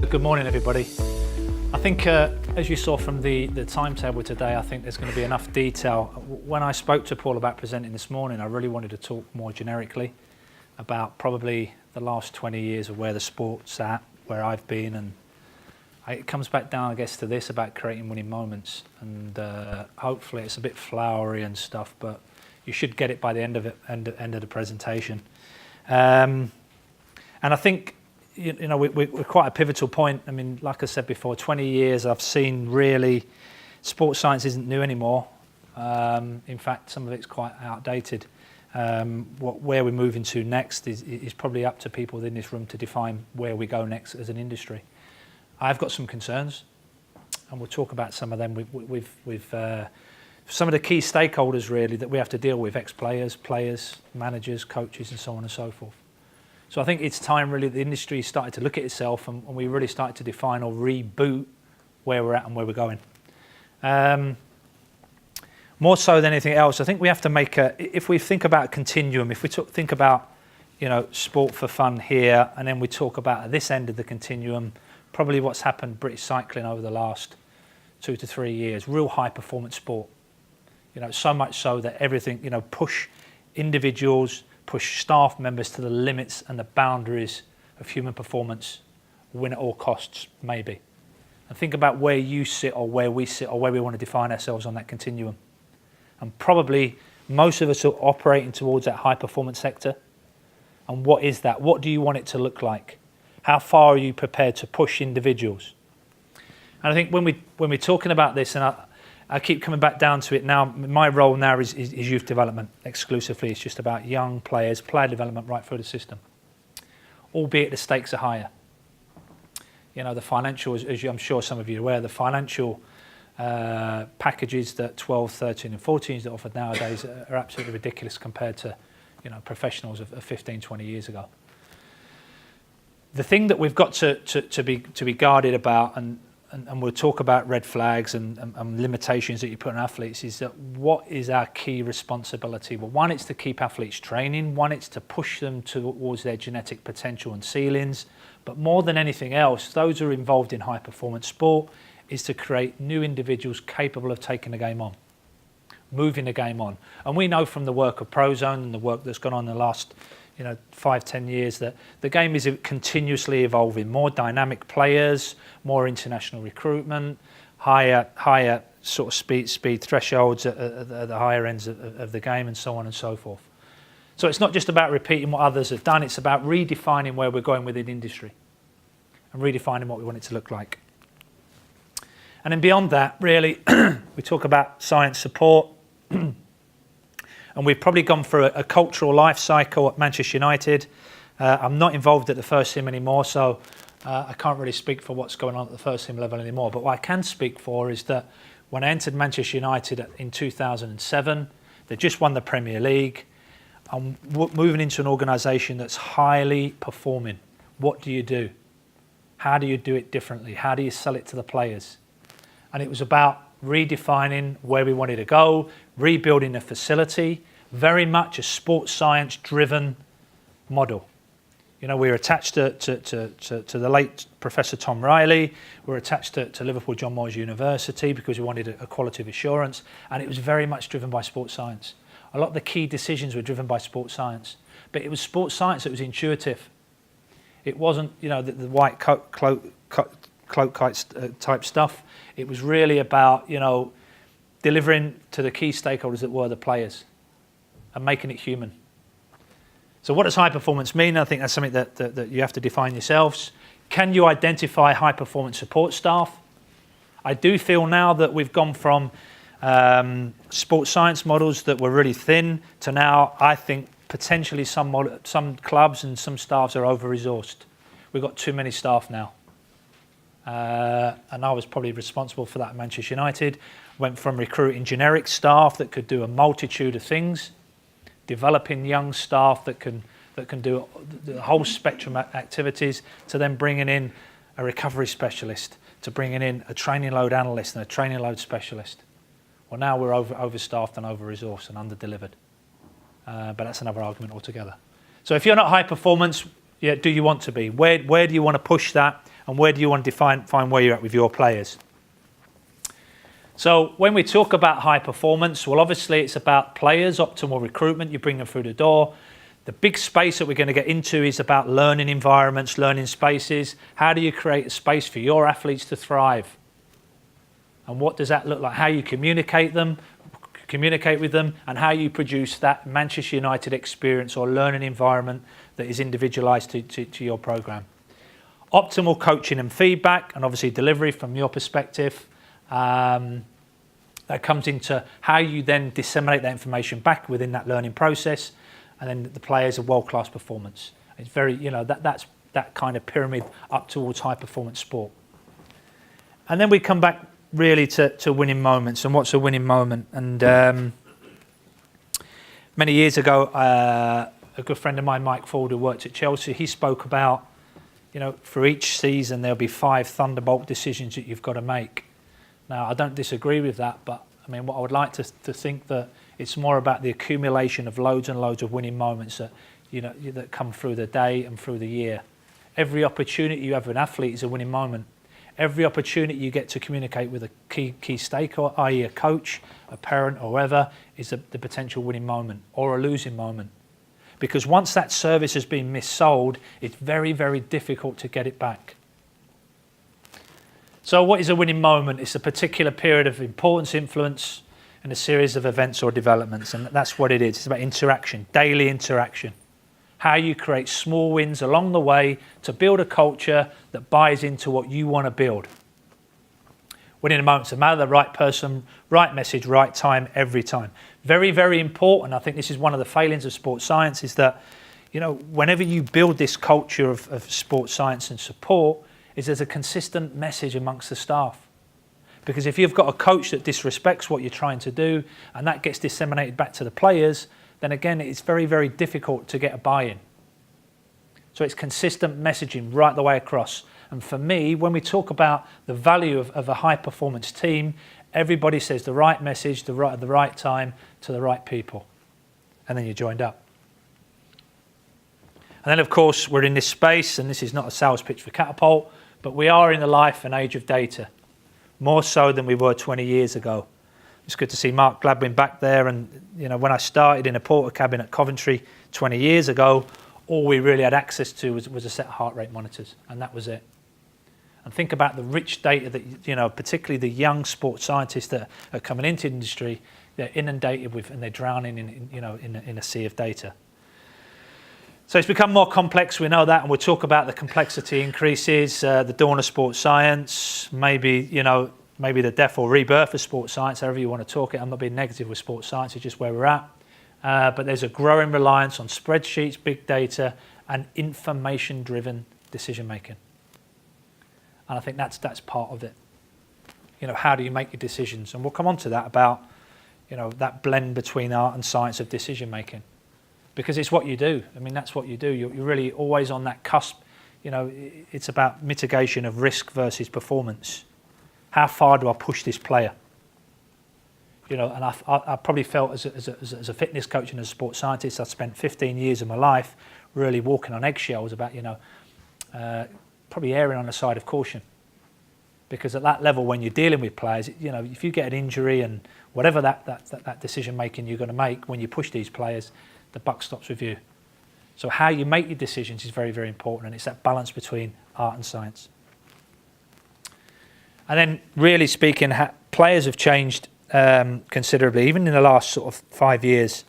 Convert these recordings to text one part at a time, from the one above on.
Good morning, everybody. I think, as you saw from the timetable today, I think there's going to be enough detail. When I spoke to Paul about presenting this morning, I really wanted to talk more generically about probably the last 20 years of where the sport's at, where I've been, and it comes back down, I guess, to this about creating winning moments. And hopefully it's a bit flowery and stuff, but you should get it by the end of the presentation. And I think, you know, we're quite a pivotal point. I mean, like I said before, 20 years I've seen really, sports science isn't new anymore. In fact, some of it's quite outdated. Where we're moving to next is probably up to people in this room to define where we go next as an industry. I've got some concerns, and we'll talk about some of them with some of the key stakeholders really that we have to deal with: ex-players, players, managers, coaches, and so on and so forth. So I think it's time really the industry started to look at itself and we really started to define or reboot where we're at and where we're going. More so than anything else, I think we have to make if we think about a continuum, if we think about, you know, sport for fun here, and then we talk about at this end of the continuum, probably what's happened British cycling over the last 2 to 3 years, real high performance sport. You know, so much so that everything, you know, push individuals, push staff members to the limits and the boundaries of human performance, win at all costs, maybe. And think about where you sit or where we sit or where we want to define ourselves on that continuum. And probably most of us are operating towards that high performance sector. And what is that? What do you want it to look like? How far are you prepared to push individuals? And I think when we're talking about this, and I keep coming back down to it now, my role now is youth development exclusively. It's just about young players, player development right through the system. Albeit the stakes are higher. You know, the financial, as I'm sure some of you are aware, the financial packages that 12, 13 and 14s are offered nowadays are absolutely ridiculous compared to, you know, professionals of 15, 20 years ago. The thing that we've got to be guarded about, and we'll talk about red flags and limitations that you put on athletes, is that what is our key responsibility? Well, one, it's to keep athletes training. One, it's to push them towards their genetic potential and ceilings. But more than anything else, those who are involved in high performance sport is to create new individuals capable of taking the game on, moving the game on. And we know from the work of Prozone and the work that's gone on in the last 5, 10 years that the game is continuously evolving. More dynamic players, more international recruitment, higher sort of speed thresholds at the higher ends of the game, and so on and so forth. So it's not just about repeating what others have done, it's about redefining where we're going within industry and redefining what we want it to look like. And then beyond that, really, we talk about science support. And we've probably gone through a cultural life cycle at Manchester United. I'm not involved at the first team anymore, so I can't really speak for what's going on at the first team level anymore. But what I can speak for is that when I entered Manchester United in 2007, they just won the Premier League. I'm moving into an organisation that's highly performing. What do you do? How do you do it differently? How do you sell it to the players? And it was about redefining where we wanted to go, rebuilding the facility, very much a sports science driven model. You know, we were attached to the late Professor Tom Riley, we were attached to Liverpool John Moores University because we wanted a quality of assurance, and it was very much driven by sports science. A lot of the key decisions were driven by sports science, but it was sports science that was intuitive. It wasn't, you know, the white cloak type stuff. It was really about, you know, delivering to the key stakeholders that were the players and making it human. So what does high performance mean? I think that's something that you have to define yourselves. Can you identify high performance support staff? I do feel now that we've gone from sports science models that were really thin to now, I think, potentially some clubs and some staffs are over-resourced. We've got too many staff now. And I was probably responsible for that at Manchester United. Went from recruiting generic staff that could do a multitude of things, developing young staff that can do the whole spectrum of activities, to then bringing in a recovery specialist, to bringing in a training load analyst and a training load specialist. Well, now we're overstaffed and over-resourced and under-delivered. But that's another argument altogether. So if you're not high performance, do you want to be? Where do you want to push that? and where do you want to find where you're at with your players. So when we talk about high performance, well, obviously it's about players, optimal recruitment, you bring them through the door. The big space that we're going to get into is about learning environments, learning spaces. How do you create a space for your athletes to thrive? And what does that look like? How you communicate with them, and how you produce that Manchester United experience or learning environment that is individualised to your programme. Optimal coaching and feedback, and obviously delivery from your perspective. That comes into how you then disseminate that information back within that learning process, and then the players of world-class performance. It's very, that's that kind of pyramid up towards high-performance sport. And then we come back really to winning moments, and what's a winning moment. And many years ago, a good friend of mine, Mike Ford, who worked at Chelsea, he spoke about, for each season there'll be 5 thunderbolt decisions that you've got to make. Now, I don't disagree with that, but I mean, what I would like to think that it's more about the accumulation of loads and loads of winning moments that that come through the day and through the year. Every opportunity you have with an athlete is a winning moment. Every opportunity you get to communicate with a key stakeholder, i.e. a coach, a parent, or whoever, is the potential winning moment or a losing moment. Because once that service has been missold, it's very, very difficult to get it back. So what is a winning moment? It's a particular period of importance, influence, and a series of events or developments, and that's what it is. It's about interaction, daily interaction. How you create small wins along the way to build a culture that buys into what you want to build. Winning a moment's a matter, the right person, right message, right time, every time. Very, very important. I think this is one of the failings of sports science, is that, whenever you build this culture of sports science and support, is there's a consistent message amongst the staff. Because if you've got a coach that disrespects what you're trying to do, and that gets disseminated back to the players, then again, it's very, very difficult to get a buy-in. So it's consistent messaging right the way across. And for me, when we talk about the value of a high-performance team, everybody says the right message, at the right time, to the right people. And then you're joined up. And then, of course, we're in this space, and this is not a sales pitch for Catapult, but we are in the life and age of data, more so than we were 20 years ago. It's good to see Mark Gladwin back there. And when I started in a porter cabin at Coventry 20 years ago, all we really had access to was a set of heart rate monitors, and that was it. And think about the rich data that, particularly the young sports scientists that are coming into the industry, they're inundated with, and they're drowning in a sea of data. So it's become more complex, we know that, and we'll talk about the complexity increases, the dawn of sports science, maybe the death or rebirth of sports science, however you want to talk it. I'm not being negative with sports science, it's just where we're at. But there's a growing reliance on spreadsheets, big data, and information-driven decision-making. And I think that's part of it. How do you make your decisions? And we'll come on to that about, that blend between art and science of decision-making. Because it's what you do. I mean, that's what you do. You're really always on that cusp. It's about mitigation of risk versus performance. How far do I push this player? And I probably felt as a fitness coach and as a sports scientist, I spent 15 years of my life really walking on eggshells about, probably erring on the side of caution. Because at that level, when you're dealing with players, if you get an injury and whatever that decision making you're going to make when you push these players, the buck stops with you. So how you make your decisions is very, very important, and it's that balance between art and science. And then, really speaking, players have changed considerably, even in the last sort of 5 years.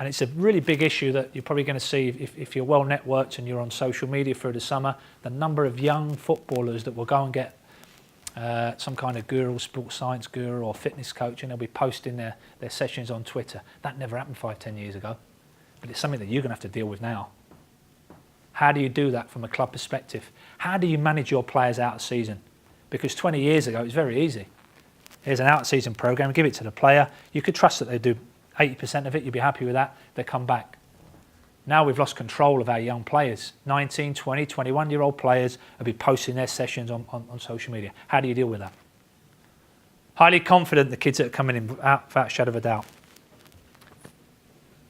And it's a really big issue that you're probably going to see if you're well networked and you're on social media through the summer, the number of young footballers that will go and get some kind of guru, sports science guru or fitness coach, and they'll be posting their sessions on Twitter. That never happened 5-10 years ago, but it's something that you're going to have to deal with now. How do you do that from a club perspective? How do you manage your players out of season? Because 20 years ago, it was very easy. Here's an out-of-season program, give it to the player. You could trust that they do 80% of it, you'd be happy with that, they come back. Now we've lost control of our young players. 19, 20, 21-year-old players will be posting their sessions on social media. How do you deal with that? Highly confident the kids that are coming in, without a shadow of a doubt.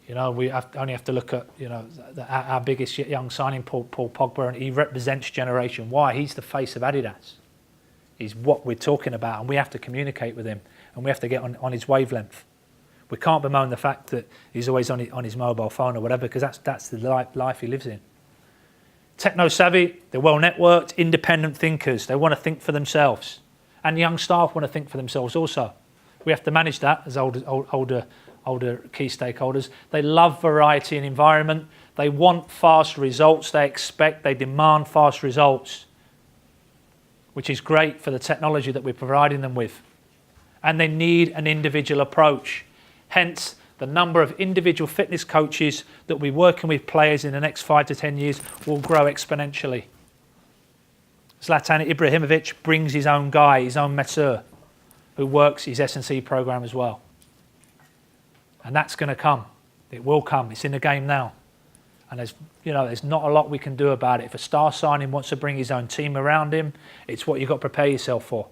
You know, only have to look at, you know, our biggest young signing, Paul Pogba, and he represents Generation Y. He's the face of Adidas. He's what we're talking about, and we have to communicate with him, and we have to get on his wavelength. We can't bemoan the fact that he's always on his mobile phone or whatever, because that's the life he lives in. Techno-savvy, they're well-networked, independent thinkers. They want to think for themselves. And young staff want to think for themselves also. We have to manage that as older key stakeholders. They love variety and environment. They want fast results. They demand fast results, which is great for the technology that we're providing them with. And they need an individual approach. Hence, the number of individual fitness coaches that we're working with players in the next 5 to 10 years will grow exponentially. Zlatan Ibrahimovic brings his own guy, his own masseur, who works his S&C program as well. And that's going to come. It will come. It's in the game now. And there's not a lot we can do about it. If a star signing wants to bring his own team around him, it's what you've got to prepare yourself for.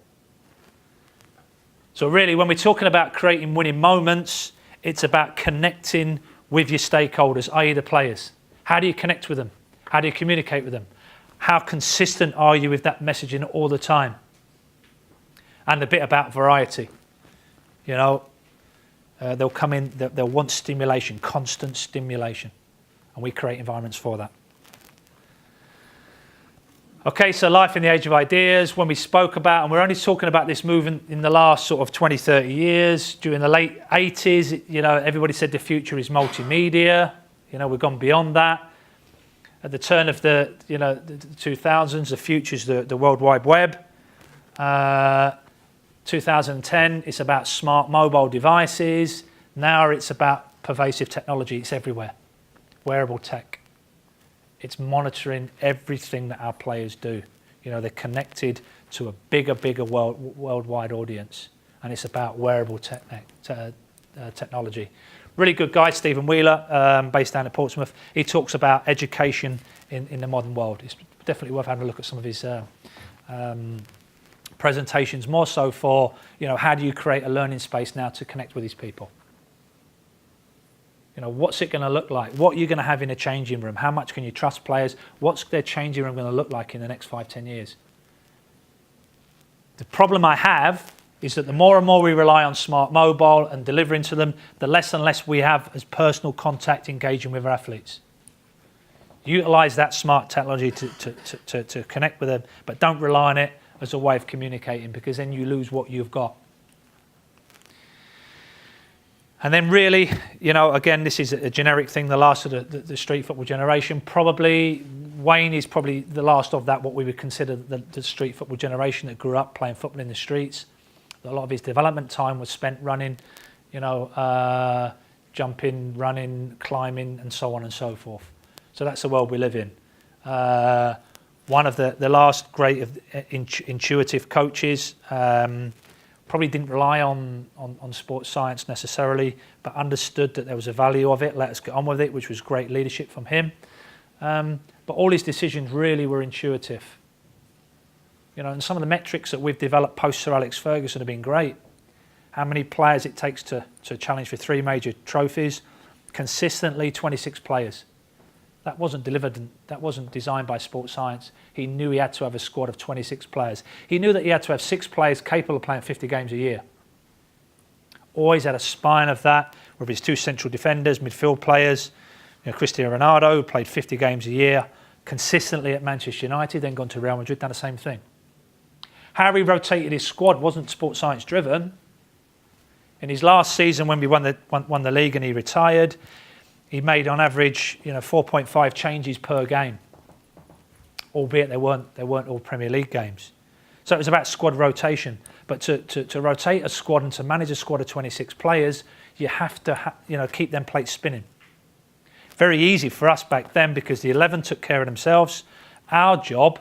So really, when we're talking about creating winning moments, it's about connecting with your stakeholders, i.e. the players. How do you connect with them? How do you communicate with them? How consistent are you with that messaging all the time? And a bit about variety. You know, they'll come in, they'll want stimulation, constant stimulation. And we create environments for that. Okay, so life in the age of ideas, when we spoke about, and we're only talking about this movement in the last sort of 20, 30 years. During the late 80s, you know, everybody said the future is multimedia. You know, we've gone beyond that. At the turn of the 2000s, the future is the World Wide Web. 2010, it's about smart mobile devices. Now it's about pervasive technology. It's everywhere. Wearable tech. It's monitoring everything that our players do. You know, they're connected to a bigger worldwide audience. And it's about wearable technology. Really good guy, Stephen Wheeler, based down at Portsmouth. He talks about education in the modern world. It's definitely worth having a look at some of his presentations, more so for, you know, how do you create a learning space now to connect with these people? You know, what's it going to look like? What are you going to have in a changing room? How much can you trust players? What's their changing room going to look like in the next 5, 10 years? The problem I have is that the more and more we rely on smart mobile and delivering to them, the less and less we have as personal contact engaging with our athletes. Utilize that smart technology to connect with them, but don't rely on it as a way of communicating, because then you lose what you've got. And then really, you know, again, this is a generic thing, the last of the street football generation. Probably, Wayne is probably the last of that, what we would consider the street football generation that grew up playing football in the streets. A lot of his development time was spent running, you know, jumping, running, climbing, and so on and so forth. So that's the world we live in. One of the last great intuitive coaches, probably didn't rely on sports science necessarily, but understood that there was a value of it. Let us get on with it, which was great leadership from him. But all his decisions really were intuitive. You know, and some of the metrics that we've developed post Sir Alex Ferguson have been great. How many players it takes to challenge for 3 major trophies? Consistently 26 players. That wasn't delivered, that wasn't designed by sports science. He knew he had to have a squad of 26 players. He knew that he had to have 6 players capable of playing 50 games a year. Always had a spine of that, with his 2 central defenders, midfield players. You know, Cristiano Ronaldo, who played 50 games a year, consistently at Manchester United, then gone to Real Madrid, done the same thing. How he rotated his squad wasn't sports science driven. In his last season, when we won the league and he retired, he made on average, you know, 4.5 changes per game, albeit they weren't all Premier League games. So it was about squad rotation. But to rotate a squad and to manage a squad of 26 players, you have to keep them plates spinning. Very easy for us back then because the 11 took care of themselves. Our job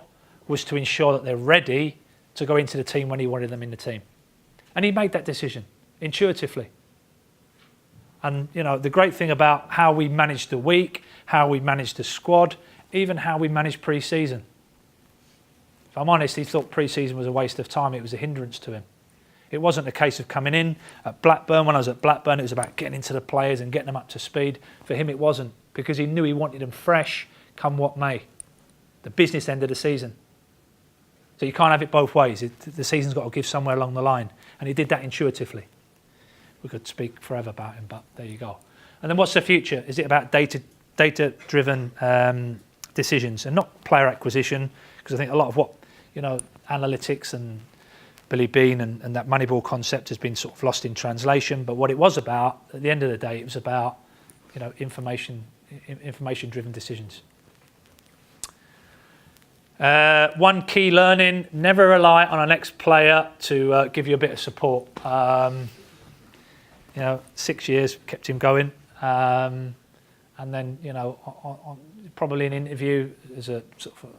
was to ensure that they're ready to go into the team when he wanted them in the team. And he made that decision intuitively. And, you know, the great thing about how we managed the week, how we managed the squad, even how we managed pre-season. If I'm honest, he thought pre-season was a waste of time. It was a hindrance to him. It wasn't a case of coming in. At Blackburn, when I was at Blackburn, it was about getting into the players and getting them up to speed. For him, it wasn't, because he knew he wanted them fresh, come what may. The business end of the season. So you can't have it both ways. The season's got to give somewhere along the line. And he did that intuitively. We could speak forever about him, but there you go. And then what's the future? Is it about data-driven decisions and not player acquisition? Because I think a lot of what, analytics and Billy Bean and that Moneyball concept has been sort of lost in translation. But what it was about, at the end of the day, it was about, information-driven decisions. One key learning: never rely on an ex-player to give you a bit of support. 6 years kept him going, and then probably an interview as a sort of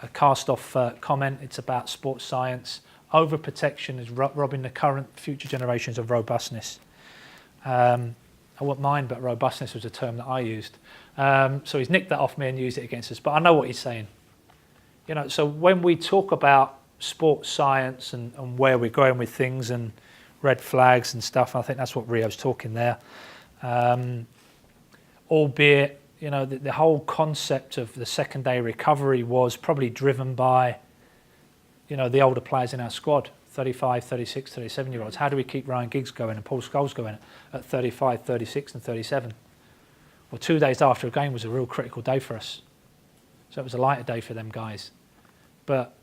a cast-off comment. It's about sports science. Overprotection is robbing the current future generations of robustness. I wouldn't mind, but robustness was a term that I used. So he's nicked that off me and used it against us. But I know what he's saying. So when we talk about sports science and where we're going with things and red flags and stuff, I think that's what Rio's talking there. Albeit, the whole concept of the second day recovery was probably driven by, the older players in our squad, 35, 36, 37-year-olds. How do we keep Ryan Giggs going and Paul Scholes going at 35, 36 and 37? Well, 2 days after a game was a real critical day for us. So it was a lighter day for them guys. But,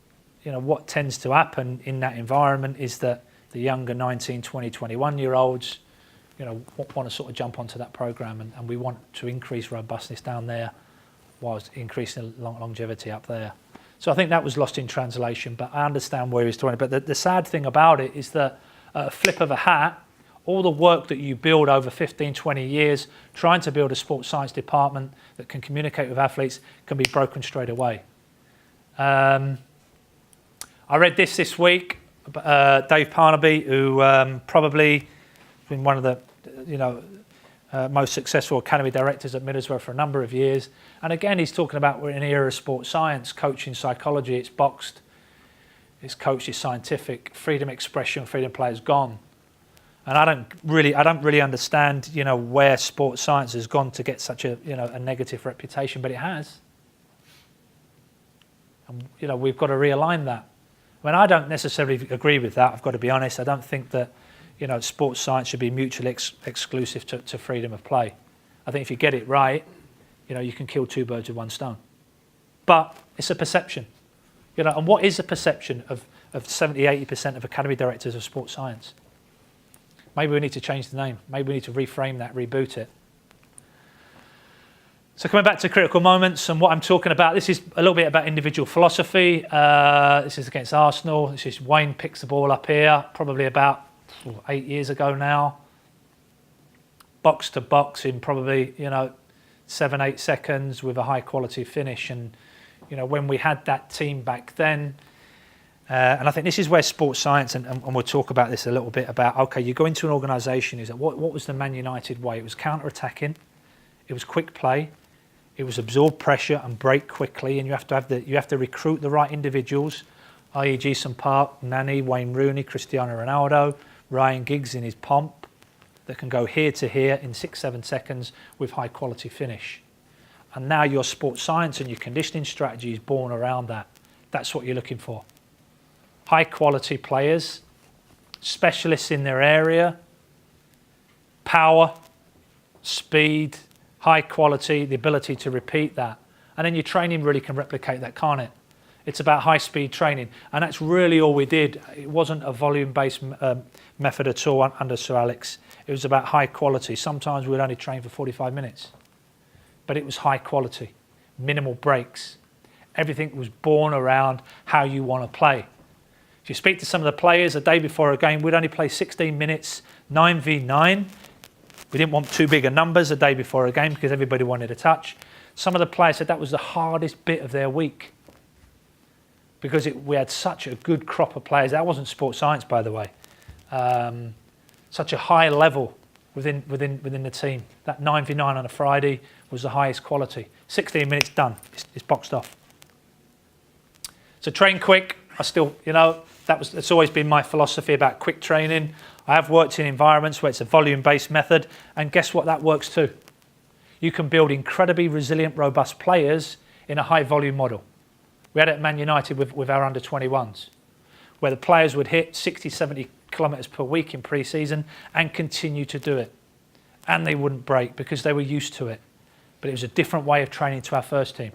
what tends to happen in that environment is that the younger 19, 20, 21-year-olds, want to sort of jump onto that program, and we want to increase robustness down there whilst increasing longevity up there. So I think that was lost in translation, but I understand where he's talking. But the sad thing about it is that at a flip of a hat, all the work that you build over 15, 20 years, trying to build a sports science department that can communicate with athletes, can be broken straight away. I read this week, Dave Parnaby, who probably been one of the most successful academy directors at Middlesbrough for a number of years. And again, he's talking about we're in an era of sports science, coaching, psychology. It's boxed, it's coached, it's scientific. Freedom expression, freedom play is gone. And I don't really understand, where sports science has gone to get such a negative reputation, but it has. And we've got to realign that. I mean, I don't necessarily agree with that. I've got to be honest. I don't think that sports science should be mutually exclusive to freedom of play. I think if you get it right, you can kill two birds with one stone. But it's a perception, and what is the perception of 70, 80% of academy directors of sports science? Maybe we need to change the name. Maybe we need to reframe that, reboot it. So coming back to critical moments and what I'm talking about, this is a little bit about individual philosophy. This is against Arsenal. This is Wayne picks the ball up here, probably about 8 years ago now. Box to box in probably, 7, 8 seconds with a high quality finish. And, when we had that team back then, and I think this is where sports science, and we'll talk about this a little bit about, okay, you go into an organisation, is that what was the Man United way? It was counter-attacking, it was quick play, it was absorb pressure and break quickly, and you have to recruit the right individuals, i.e. Jason Park, Nani, Wayne Rooney, Cristiano Ronaldo, Ryan Giggs in his pomp, that can go here to here in 6, 7 seconds with high quality finish. And now your sports science and your conditioning strategy is born around that. That's what you're looking for. High quality players, specialists in their area, power, speed, high quality, the ability to repeat that. And then your training really can replicate that, can't it? It's about high speed training. And that's really all we did. It wasn't a volume based method at all under Sir Alex. It was about high quality. Sometimes we'd only train for 45 minutes. But it was high quality, minimal breaks. Everything was born around how you want to play. If you speak to some of the players a day before a game, we'd only play 16 minutes, 9v9. We didn't want too big a numbers a day before a game because everybody wanted a touch. Some of the players said that was the hardest bit of their week because we had such a good crop of players. That wasn't sports science, by the way. Such a high level within the team. That 9v9 on a Friday was the highest quality. 16 minutes done. It's boxed off. So train quick. I still, That's always been my philosophy about quick training. I have worked in environments where it's a volume-based method, and guess what? That works too. You can build incredibly resilient, robust players in a high-volume model. We had it at Man United with our under-21s, where the players would hit 60, 70 kilometres per week in pre-season and continue to do it. And they wouldn't break because they were used to it. But it was a different way of training to our first team.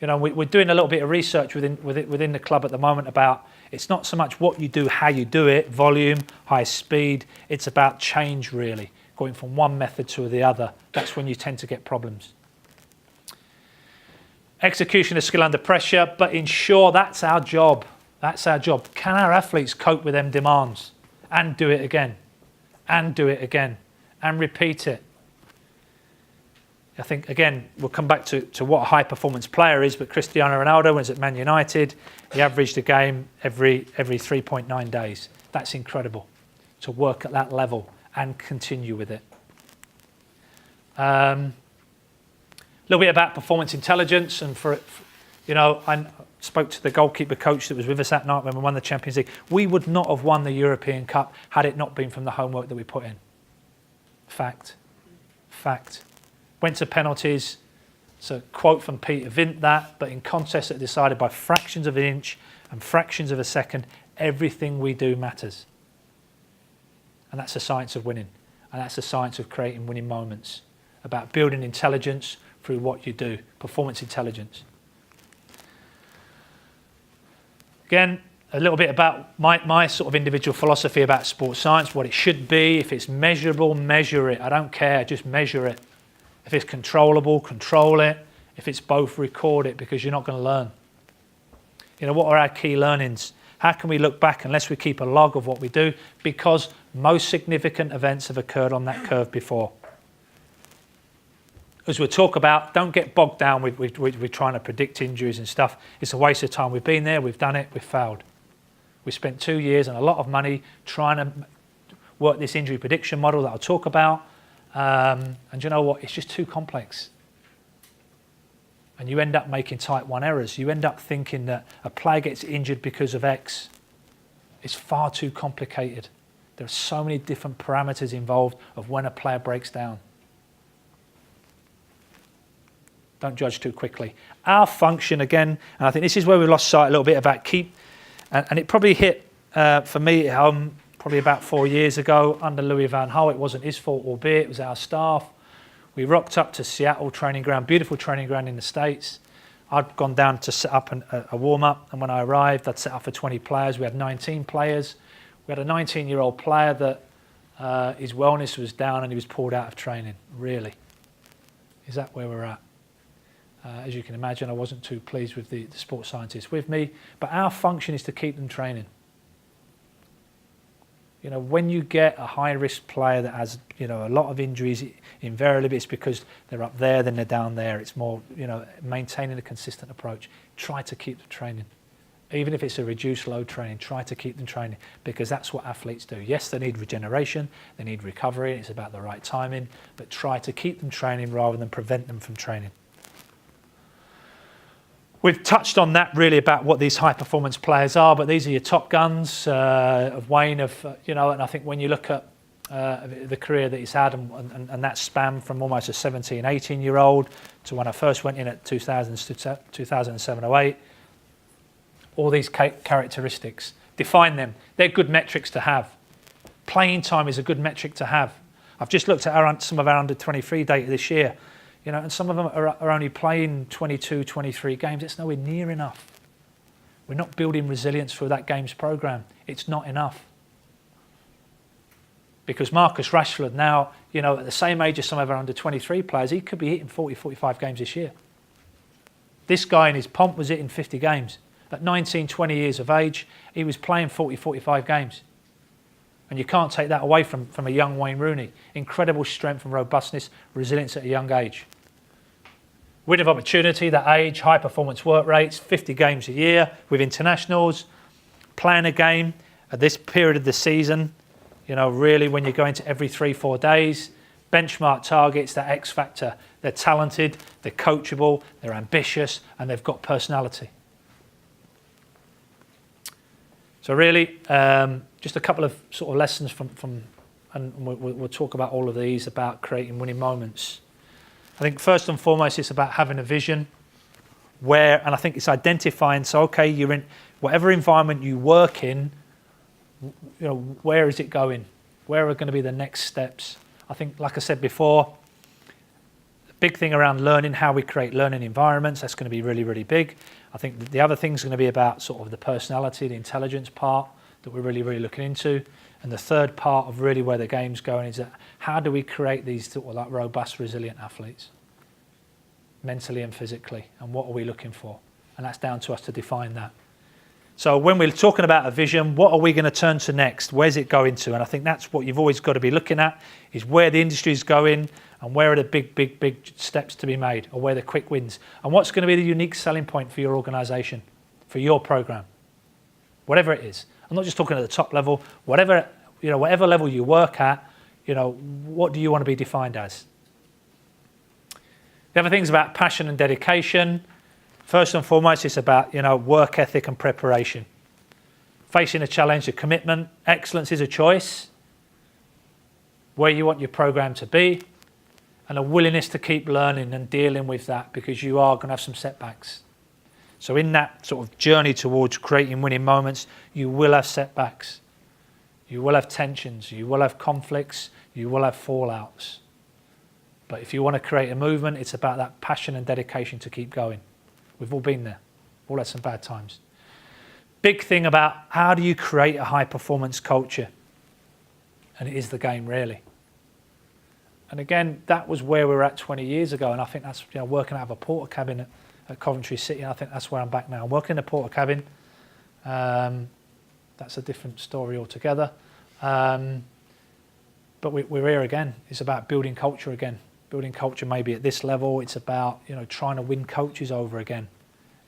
You know, we're doing a little bit of research within the club at the moment about, it's not so much what you do, how you do it, volume, high speed. It's about change, really, going from one method to the other. That's when you tend to get problems. Execution of skill under pressure, but ensure that's our job. That's our job. Can our athletes cope with them demands and do it again and do it again and repeat it? I think, again, we'll come back to what a high-performance player is, but Cristiano Ronaldo, when he was at Man United, he averaged a game every 3.9 days. That's incredible, to work at that level and continue with it. A little bit about performance intelligence, and I spoke to the goalkeeper coach that was with us that night when we won the Champions League. We would not have won the European Cup had it not been from the homework that we put in. Fact. Went to penalties. It's a quote from Peter Vint that, but in contests that are decided by fractions of an inch and fractions of a second, everything we do matters. And that's the science of winning. And that's the science of creating winning moments. About building intelligence through what you do. Performance intelligence. Again, a little bit about my sort of individual philosophy about sports science, what it should be. If it's measurable, measure it. I don't care, just measure it. If it's controllable, control it. If it's both, record it, because you're not going to learn. You know, what are our key learnings? How can we look back unless we keep a log of what we do? Because most significant events have occurred on that curve before. As we'll talk about, don't get bogged down with trying to predict injuries and stuff. It's a waste of time. We've been there, we've done it, we've failed. We spent 2 years and a lot of money trying to work this injury prediction model that I'll talk about. And you know what? It's just too complex. And you end up making type 1 errors. You end up thinking that a player gets injured because of X. It's far too complicated. There are so many different parameters involved of when a player breaks down. Don't judge too quickly. Our function, again, and I think this is where we lost sight a little bit about and it probably hit, for me at home, probably about 4 years ago under Louis van Gaal. It wasn't his fault, albeit it was our staff. We rocked up to Seattle training ground, beautiful training ground in the States. I'd gone down to set up a warm-up, and when I arrived, I'd set up for 20 players. We had 19 players. We had a 19-year-old player that his wellness was down and he was pulled out of training. Really? Is that where we're at? As you can imagine, I wasn't too pleased with the sports scientists with me, but our function is to keep them training. You know, when you get a high-risk player that has, you know, a lot of injuries, invariably it's because they're up there, then they're down there. It's more, you know, maintaining a consistent approach. Try to keep them training. Even if it's a reduced load training, try to keep them training, because that's what athletes do. Yes, they need regeneration, they need recovery, it's about the right timing, but try to keep them training rather than prevent them from training. We've touched on that really about what these high-performance players are, but these are your top guns of Wayne, you know, and I think when you look at the career that he's had and that span from almost a 17, 18-year-old to when I first went in at 2007-08, all these characteristics, define them. They're good metrics to have. Playing time is a good metric to have. I've just looked at some of our under-23 data this year. You know, and some of them are only playing 22, 23 games. It's nowhere near enough. We're not building resilience for that games program. It's not enough. Because Marcus Rashford now, you know, at the same age as some of our under-23 players, he could be hitting 40, 45 games this year. This guy in his pomp was hitting 50 games. At 19, 20 years of age, he was playing 40, 45 games. And you can't take that away from a young Wayne Rooney. Incredible strength and robustness, resilience at a young age. Window of opportunity, that age, high performance work rates, 50 games a year with internationals, playing a game at this period of the season, you know, really when you're going to every 3-4 days, benchmark targets, that X factor. They're talented, they're coachable, they're ambitious, and they've got personality. So really, just a couple of sort of lessons from and we'll talk about all of these, about creating winning moments. I think first and foremost, it's about having a vision and I think it's identifying, so okay, you're in whatever environment you work in, where is it going? Where are going to be the next steps? I think, like I said before, the big thing around learning, how we create learning environments, that's going to be really, really big. I think the other thing is going to be about sort of the personality, the intelligence part that we're really, really looking into. And the third part of really where the game's going is that how do we create these sort of like robust, resilient athletes, mentally and physically, and what are we looking for? And that's down to us to define that. So when we're talking about a vision, what are we going to turn to next? Where's it going to? And I think that's what you've always got to be looking at, is where the industry is going and where are the big steps to be made, or where the quick wins. And what's going to be the unique selling point for your organisation, for your programme, whatever it is. I'm not just talking at the top level, whatever level you work at, what do you want to be defined as? The other thing is about passion and dedication. First and foremost, it's about, work ethic and preparation. Facing a challenge, a commitment, excellence is a choice, where you want your program to be, and a willingness to keep learning and dealing with that, because you are going to have some setbacks. So in that sort of journey towards creating winning moments, you will have setbacks. You will have tensions, you will have conflicts, you will have fallouts. But if you want to create a movement, it's about that passion and dedication to keep going. We've all been there, all had some bad times. Big thing about how do you create a high performance culture? And it is the game, really. And again, that was where we were at 20 years ago, and I think that's working out of a porter cabin at Coventry City, and I think that's where I'm back now. I'm working in a porter cabin. That's a different story altogether. But we're here again. It's about building culture again. Building culture maybe at this level. It's about trying to win coaches over again.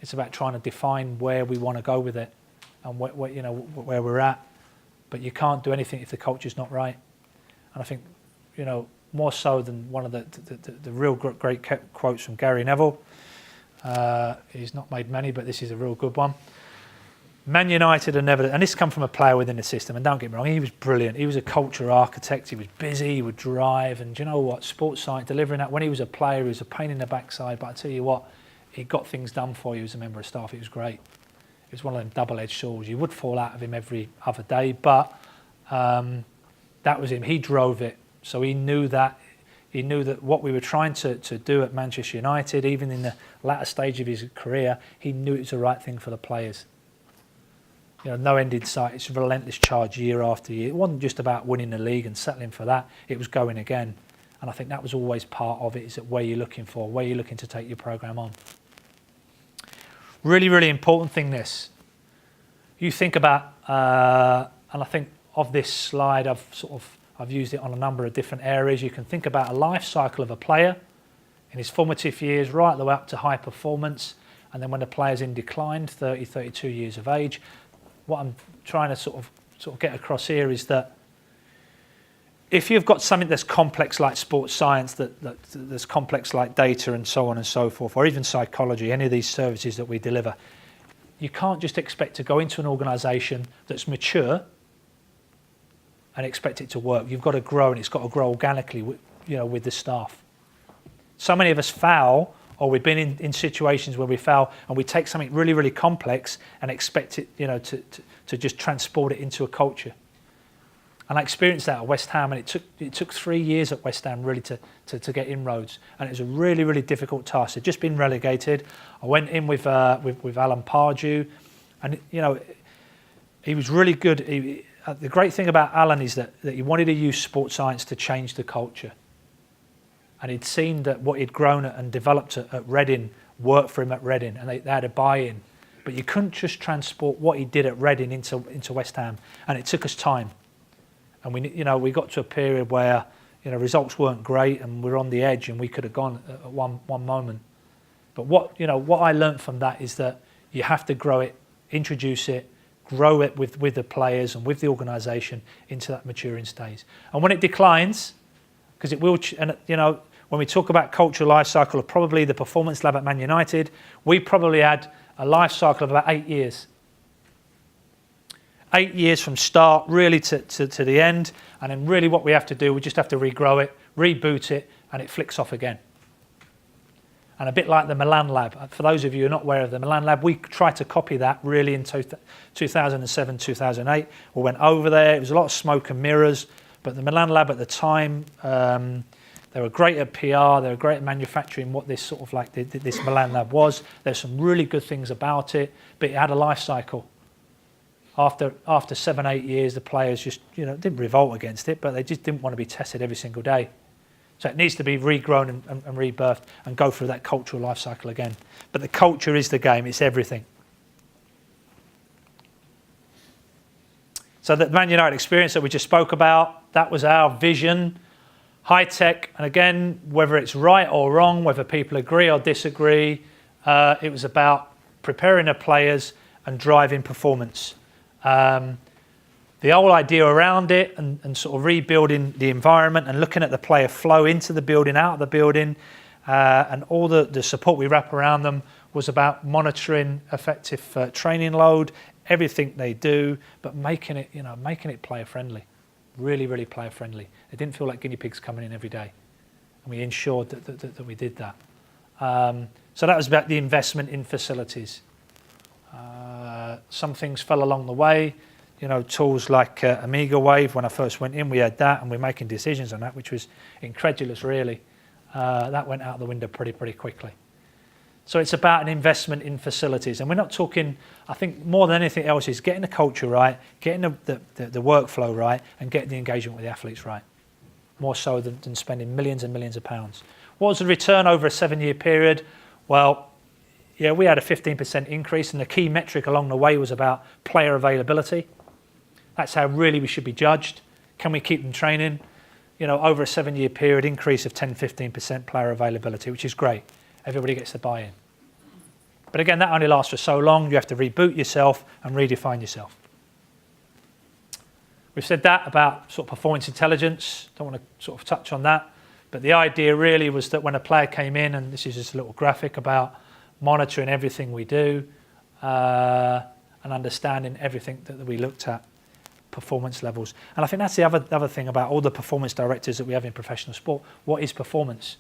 It's about trying to define where we want to go with it and where we're at. But you can't do anything if the culture's not right. And I think more so than one of the real great quotes from Gary Neville. He's not made many, but this is a real good one. Man United are never, and this come from a player within the system, and don't get me wrong, he was brilliant. He was a culture architect, he was busy, he would drive, and do you know what, sports science, delivering that, when he was a player, he was a pain in the backside, but I tell you what, he got things done for you as a member of staff. It was great. It was one of them double-edged swords. You would fall out of him every other day, but that was him. He drove it, so he knew that. He knew that what we were trying to do at Manchester United, even in the latter stage of his career, he knew it was the right thing for the players. No end in sight. It's a relentless charge year after year. It wasn't just about winning the league and settling for that. It was going again. And I think that was always part of it, is that where you're looking for, where you're looking to take your programme on. Really, really important thing this. You think about, and I think of this slide, I've used it on a number of different areas. You can think about a life cycle of a player in his formative years, right the way up to high performance. And then when the player's in decline, 30, 32 years of age, what I'm trying to sort of get across here is that if you've got something that's complex like sports science, that's complex like data and so on and so forth, or even psychology, any of these services that we deliver, you can't just expect to go into an organisation that's mature and expect it to work. You've got to grow, and it's got to grow organically with the staff. So many of us foul, or we've been in situations where we foul and we take something really, really complex and expect it, to just transport it into a culture. And I experienced that at West Ham, and it took 3 years at West Ham really to get inroads, and it was a really, really difficult task. They'd just been relegated. I went in with Alan Pardew, and he was really good. The great thing about Alan is that he wanted to use sports science to change the culture. And he'd seen that what he'd grown and developed at Reading worked for him at Reading, and they had a buy-in. But you couldn't just transport what he did at Reading into West Ham, and it took us time. And we got to a period where results weren't great, and we were on the edge, and we could have gone at one moment. But what I learned from that is that you have to grow it, introduce it, grow it with the players and with the organisation into that maturing stage. And when it declines, because it will, when we talk about cultural life cycle of probably the performance lab at Man United, we probably had a life cycle of about 8 years. 8 years from start really to the end, and then really what we have to do, we just have to regrow it, reboot it, and it flicks off again. And a bit like the Milan Lab, for those of you who are not aware of the Milan Lab, we tried to copy that really in 2007, 2008. We went over there, it was a lot of smoke and mirrors, but the Milan Lab at the time, they were great at PR, they were great at manufacturing what this sort of like this Milan Lab was. There's some really good things about it, but it had a life cycle. After 7, 8 years, the players just didn't revolt against it, but they just didn't want to be tested every single day. So it needs to be regrown and rebirthed and go through that cultural life cycle again. But the culture is the game, it's everything. So the Man United experience that we just spoke about, that was our vision. High tech, and again, whether it's right or wrong, whether people agree or disagree, it was about preparing the players and driving performance. The whole idea around it and sort of rebuilding the environment and looking at the player flow into the building, out of the building, and all the support we wrap around them was about monitoring effective training load, everything they do, but making it player friendly, really, really player friendly. They didn't feel like guinea pigs coming in every day, and we ensured that we did that. So that was about the investment in facilities. Some things fell along the way. Tools like Amiga Wave, when I first went in, we had that, and we're making decisions on that, which was incredulous, really. That went out the window pretty quickly. So it's about an investment in facilities. And we're not talking, I think more than anything else, is getting the culture right, getting the workflow right, and getting the engagement with the athletes right. More so than spending millions and millions of pounds. What was the return over a 7-year period? Well, yeah, we had a 15% increase, and the key metric along the way was about player availability. That's how really we should be judged. Can we keep them training? Over a 7-year period, increase of 10-15% player availability, which is great. Everybody gets the buy-in. But again, that only lasts for so long. You have to reboot yourself and redefine yourself. We've said that about sort of performance intelligence. Don't want to sort of touch on that. But the idea really was that when a player came in, and this is just a little graphic about monitoring everything we do and understanding everything that we looked at, performance levels. And I think that's the other thing about all the performance directors that we have in professional sport. What is performance?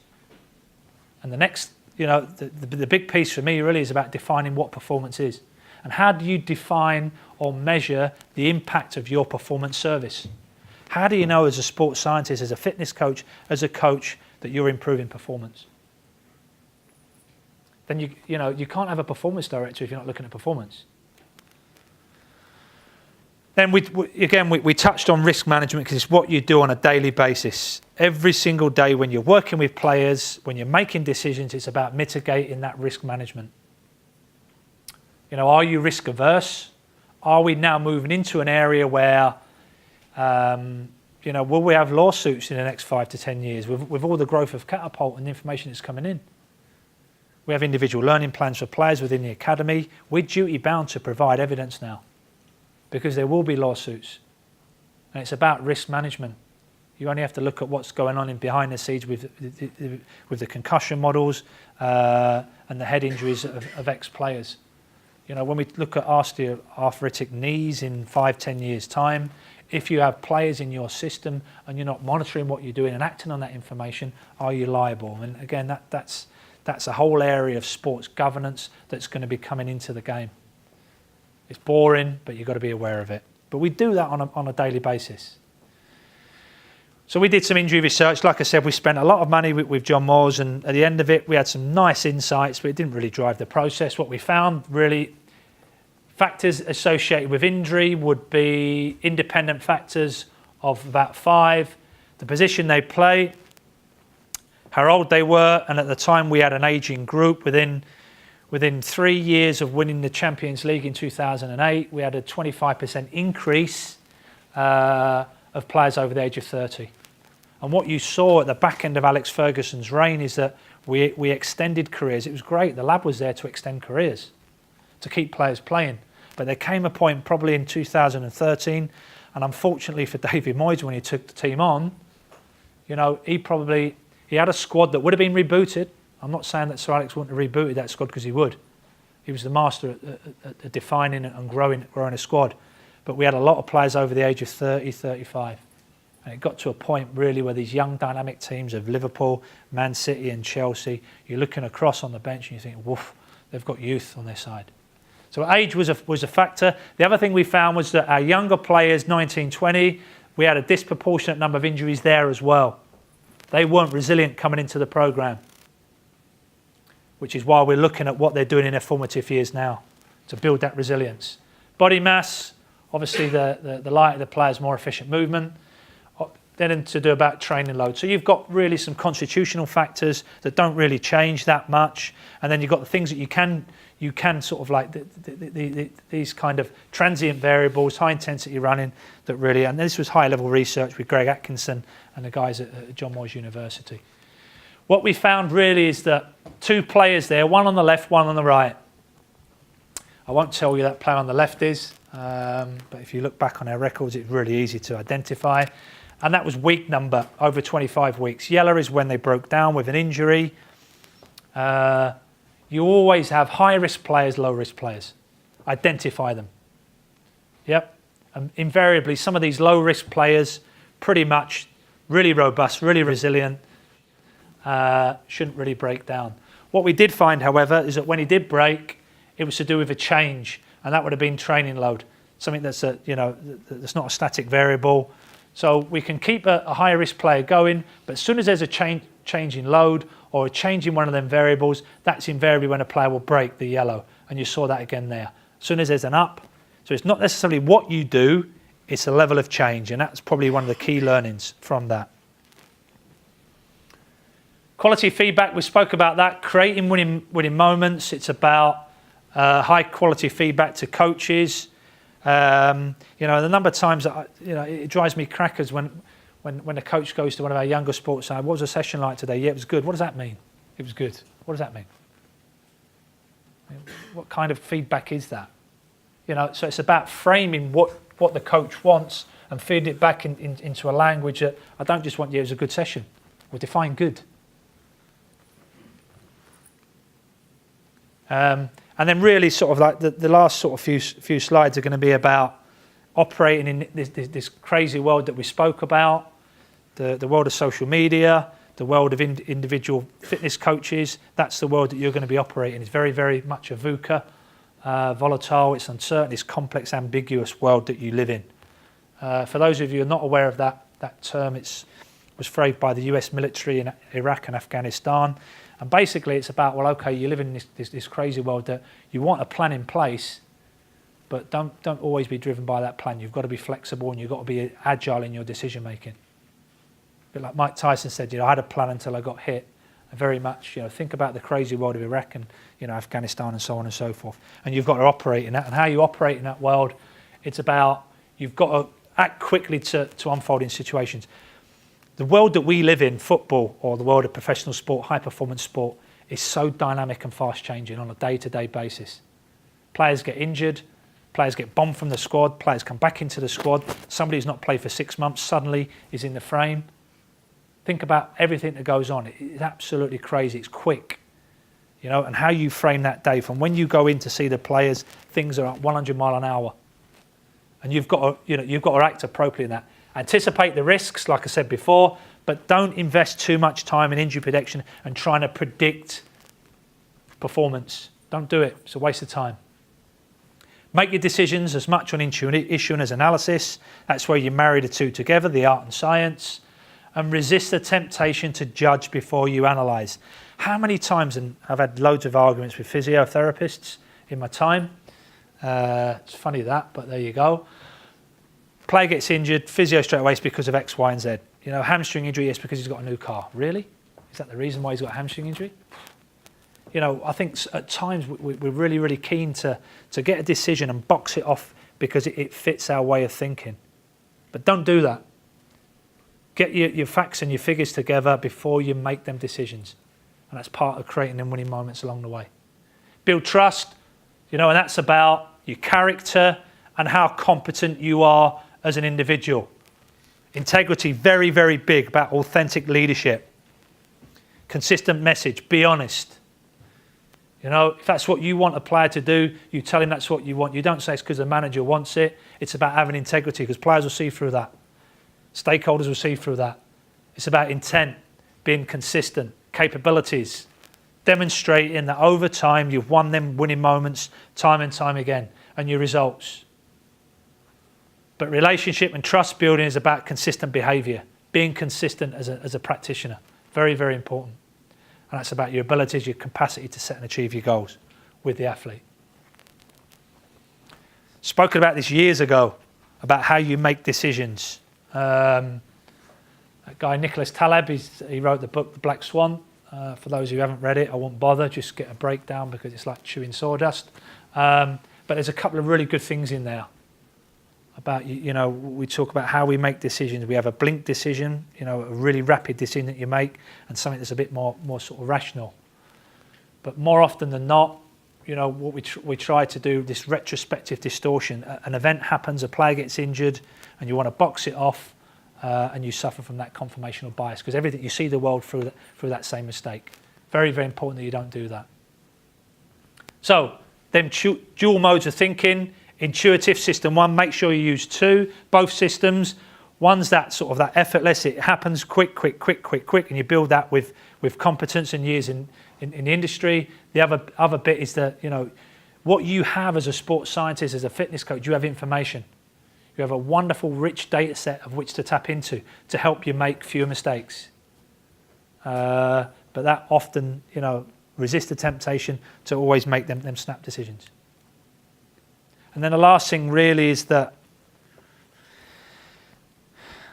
And the next, the big piece for me really is about defining what performance is. And how do you define or measure the impact of your performance service? How do you know as a sports scientist, as a fitness coach, as a coach, that you're improving performance? Then you can't have a performance director if you're not looking at performance. Then we touched on risk management, because it's what you do on a daily basis. Every single day when you're working with players, when you're making decisions, it's about mitigating that risk management. Are you risk averse? Are we now moving into an area where, will we have lawsuits in the next 5 to 10 years with all the growth of Catapult and the information that's coming in? We have individual learning plans for players within the academy. We're duty bound to provide evidence now, because there will be lawsuits. And it's about risk management. You only have to look at what's going on in behind the scenes with the concussion models and the head injuries of ex-players. When we look at osteoarthritic knees in 5-10 years' time, if you have players in your system and you're not monitoring what you're doing and acting on that information, are you liable? And again, that's a whole area of sports governance that's going to be coming into the game. It's boring, but you've got to be aware of it. But we do that on a daily basis. So we did some injury research. Like I said, we spent a lot of money with John Moores, and at the end of it, we had some nice insights, but it didn't really drive the process. What we found, really, factors associated with injury would be independent factors of about 5, the position they play, how old they were, and at the time we had an ageing group. Within 3 years of winning the Champions League in 2008, we had a 25% increase of players over the age of 30. And what you saw at the back end of Alex Ferguson's reign is that we extended careers. It was great. The lab was there to extend careers, to keep players playing. But there came a point probably in 2013, and unfortunately for David Moyes, when he took the team on, he had a squad that would have been rebooted. I'm not saying that Sir Alex wouldn't have rebooted that squad, because he would. He was the master at defining and growing a squad. but we had a lot of players over the age of 30, 35. And it got to a point really where these young dynamic teams of Liverpool, Man City and Chelsea, you're looking across on the bench and you think, woof, they've got youth on their side. So age was a factor. The other thing we found was that our younger players, 19, 20, we had a disproportionate number of injuries there as well. They weren't resilient coming into the programme, which is why we're looking at what they're doing in their formative years now to build that resilience. Body mass, obviously the lighter the players, more efficient movement. Then to do about training load. So you've got really some constitutional factors that don't really change that much, and then you've got the things that you can sort of like these kind of transient variables, high intensity running that really, and this was high level research with Greg Atkinson and the guys at John Moores University. What we found really is that two players there, one on the left, one on the right. I won't tell you that player on the left is, but if you look back on our records, it's really easy to identify. And that was week number, over 25 weeks. Yellow is when they broke down with an injury. You always have high-risk players, low-risk players. Identify them. Yep. And invariably, some of these low-risk players, pretty much really robust, really resilient, shouldn't really break down. What we did find, however, is that when he did break, it was to do with a change, and that would have been training load, something that's that's not a static variable. So we can keep a higher risk player going, but as soon as there's a change in load or a change in one of them variables, that's invariably when a player will break the yellow. And you saw that again there. As soon as there's an up, so it's not necessarily what you do, it's a level of change, and that's probably one of the key learnings from that. Quality feedback, we spoke about that. Creating winning moments, it's about high quality feedback to coaches. The number of times that it drives me crackers when a coach goes to one of our younger sports side. What was the session like today? Yeah, it was good. What does that mean? It was good. What does that mean? What kind of feedback is that? So it's about framing what the coach wants and feeding it back into a language that I don't just want you. It was a good session. We'll define good. And then really sort of like the last sort of few slides are going to be about operating in this crazy world that we spoke about, the world of social media, the world of individual fitness coaches. That's the world that you're going to be operating. It's very, very much a VUCA, volatile, it's uncertain, it's complex, ambiguous world that you live in. For those of you who are not aware of that term, it was phrased by the US military in Iraq and Afghanistan. And basically it's about, well, okay, you live in this crazy world that you want a plan in place, but don't always be driven by that plan. You've got to be flexible and you've got to be agile in your decision making. A bit like Mike Tyson said, I had a plan until I got hit. And very much, think about the crazy world of Iraq and Afghanistan and so on and so forth. And you've got to operate in that. And how you operate in that world, it's about you've got to act quickly to unfolding situations. The world that we live in, football, or the world of professional sport, high-performance sport, is so dynamic and fast-changing on a day-to-day basis. Players get injured, players get bombed from the squad, players come back into the squad, somebody who's not played for 6 months suddenly is in the frame. Think about everything that goes on. It's absolutely crazy. It's quick. And how you frame that day. From when you go in to see the players, things are at 100 mile an hour. And you've got to act appropriately in that. Anticipate the risks, like I said before, but don't invest too much time in injury prediction and trying to predict performance. Don't do it. It's a waste of time. Make your decisions as much on intuition as analysis. That's where you marry the two together, the art and science. And resist the temptation to judge before you analyse. How many times, and I've had loads of arguments with physiotherapists in my time. It's funny that, but there you go. Player gets injured, physio straight away, it's because of X, Y, and Z. Hamstring injury, it's because he's got a new car. Really? Is that the reason why he's got a hamstring injury? I think at times we're really, really keen to get a decision and box it off because it fits our way of thinking. But don't do that. Get your facts and your figures together before you make them decisions. And that's part of creating them winning moments along the way. Build trust, and that's about your character and how competent you are as an individual. Integrity, very, very big, about authentic leadership. Consistent message, be honest. You know, if that's what you want a player to do, you tell him that's what you want. You don't say it's because the manager wants it. It's about having integrity, because players will see through that. Stakeholders will see through that. It's about intent, being consistent, capabilities, demonstrating that over time you've won them winning moments time and time again, and your results. But relationship and trust building is about consistent behaviour, being consistent as a practitioner. Very, very important. And that's about your abilities, your capacity to set and achieve your goals with the athlete. Spoken about this years ago, about how you make decisions. That guy, Nicholas Taleb, he wrote the book, The Black Swan. For those who haven't read it, I won't bother, just get a breakdown because it's like chewing sawdust. But there's a couple of really good things in there. About, you know, we talk about how we make decisions. We have a blink decision, you know, a really rapid decision that you make, and something that's a bit more sort of rational. But more often than not, you know, what we try to do, this retrospective distortion. An event happens, a player gets injured, and you want to box it off, and you suffer from that confirmational bias, because everything, you see the world through that same mistake. Very, very important that you don't do that. So, them dual modes of thinking. Intuitive system one, make sure you use two, both systems. One's that sort of that effortless, it happens quick, and you build that with competence and years in the industry. The other bit is that, you know, what you have as a sports scientist, as a fitness coach, you have information. You have a wonderful, rich data set of which to tap into to help you make fewer mistakes. But that often, you know, resist the temptation to always make them snap decisions. And then the last thing really is that,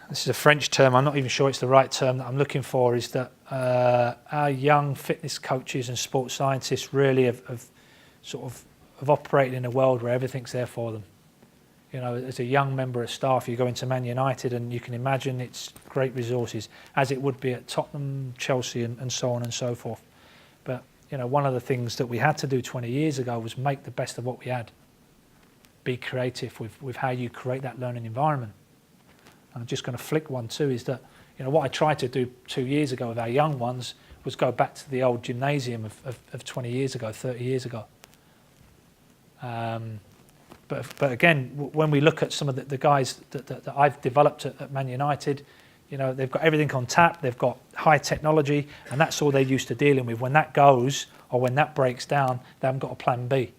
this is a French term, I'm not even sure it's the right term that I'm looking for, is that our young fitness coaches and sports scientists really have operated in a world where everything's there for them. You know, as a young member of staff, you go into Man United and you can imagine it's great resources, as it would be at Tottenham, Chelsea and so on and so forth. But, you know, one of the things that we had to do 20 years ago was make the best of what we had. Be creative with how you create that learning environment. And I'm just going to flick one too, is that, you know, what I tried to do 2 years ago with our young ones was go back to the old gymnasium of 20 years ago, 30 years ago. But again, when we look at some of the guys that I've developed at Man United, you know, they've got everything on tap, they've got high technology, and that's all they're used to dealing with. When that goes, or when that breaks down, they haven't got a plan B.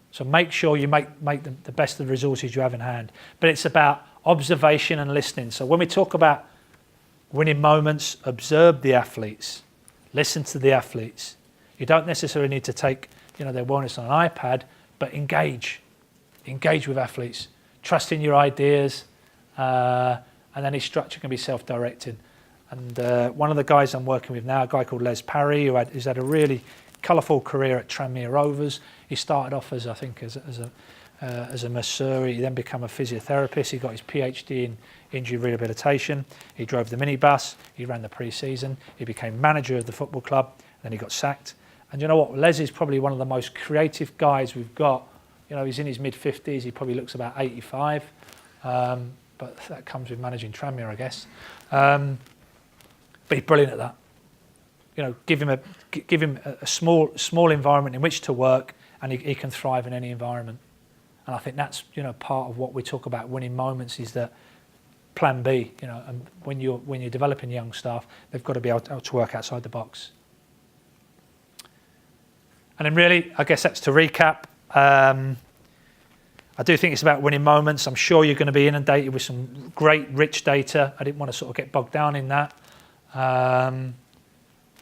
So make sure you make the best of the resources you have in hand. But it's about observation and listening. So when we talk about winning moments, observe the athletes, listen to the athletes. You don't necessarily need to take, you know, their wellness on an iPad, but engage with athletes, trust in your ideas, and any structure can be self-directed. And one of the guys I'm working with now, a guy called Les Parry, who's had a really colourful career at Tranmere Rovers. He started off as a masseur. He then became a physiotherapist. He got his PhD in injury rehabilitation. He drove the minibus. He ran the pre-season. He became manager of the football club. Then he got sacked. And you know what? Les is probably one of the most creative guys we've got. You know, he's in his mid-50s. He probably looks about 85. But that comes with managing Tranmere, I guess. But he's brilliant at that. You know, give him a small environment in which to work, and he can thrive in any environment. And I think that's, you know, part of what we talk about winning moments, is that plan B. You know, and when you're developing young staff, they've got to be able to work outside the box. And then really, I guess that's to recap. I do think it's about winning moments. I'm sure you're going to be inundated with some great, rich data. I didn't want to sort of get bogged down in that.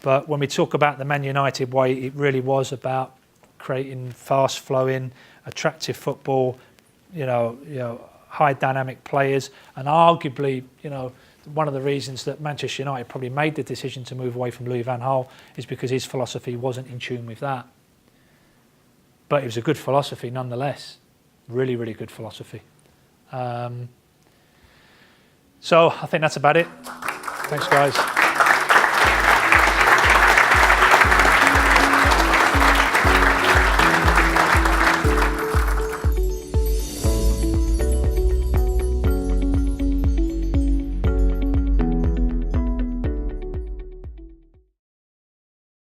But when we talk about the Man United way, it really was about creating fast-flowing, attractive football, you know, high dynamic players, and arguably, you know, one of the reasons that Manchester United probably made the decision to move away from Louis van Gaal is because his philosophy wasn't in tune with that. But it was a good philosophy nonetheless. Really, really good philosophy. So I think that's about it. Thanks, guys.